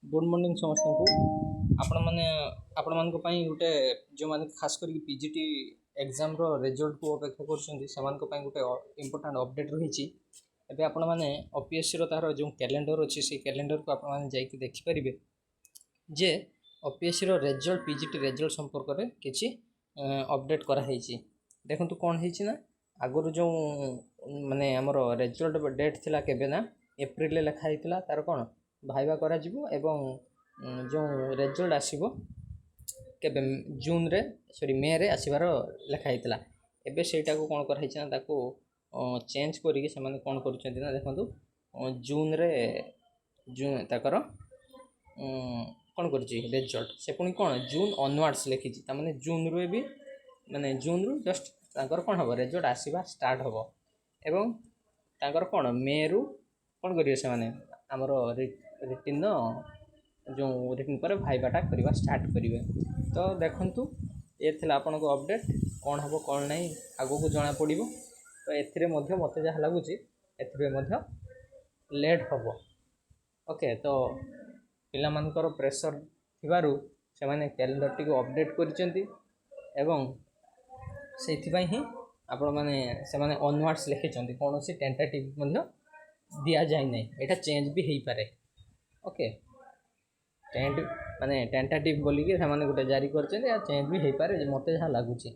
Good morning समस्त को आपण मान गोटे जो मैंने खास कर पीजीटी एग्जाम रो रिजल्ट को अपेक्षा कर गोटे इम्पोर्टाट अपडेट रही एबे आपण मैंने ओपीएससी रो तार जो कैलेंडर अच्छी से कैलेंडर को आपण मैंने जाइए देखिपारे जे ओपीएससी रो रिजल्ट पीजीटी रिजल्ट संपर्क में किसी अपडेट कराई देखो कौन है आगुरी जो माने आमर रिजल्ट डेट थिला केबे ना एप्रिल लिखाई तार कौन भाइबा करा जिवो एवं जो रिजल्ट आसीबो केबे जून रे सॉरी मे रे आसीबार लिखाई एबे सेटा को कौन कराई ना ताको चेंज करिके से माने कौन करूछन्ती ना देखंतु जून रे जून ताकर कौन करुछि रिजल्ट से पुणी कौन जून ऑनवर्ड्स लिखी माने जून रू भी माने जून रू जस्ट ताकर कौन हम रिजल्ट आसीबा स्टार्ट हम एवं ताकर कौन मे रु कौन करिवे से माने हमर रिटिन जो रिटिन पर भाइबाटा करवा स्टार्ट करेंगे। तो देखंतु ये थिला आपन को अपडेट कौन हम कौन नहीं आगो को जना पड़ो। तो एथिरे मध्य मते जहाँ लगुच एथिरे मध्य लेट हम ओके। तो पिला मानकर प्रेशर थिबारु से माने कैलेंडर टी को अपडेट करिसेंती एवं सेथिबाई ही आपण माने से माने ऑनवर्ड्स लिखिचंती कौन सी टेंटेटिव मध्य दिया जाए नहीं एटा चेंज भी हो पारे ओके। टेंट माने टेंटेटिव बोलिके से माने गोटे जारी करछन या चेंज भी हो पारे मते जहाँ लगुच।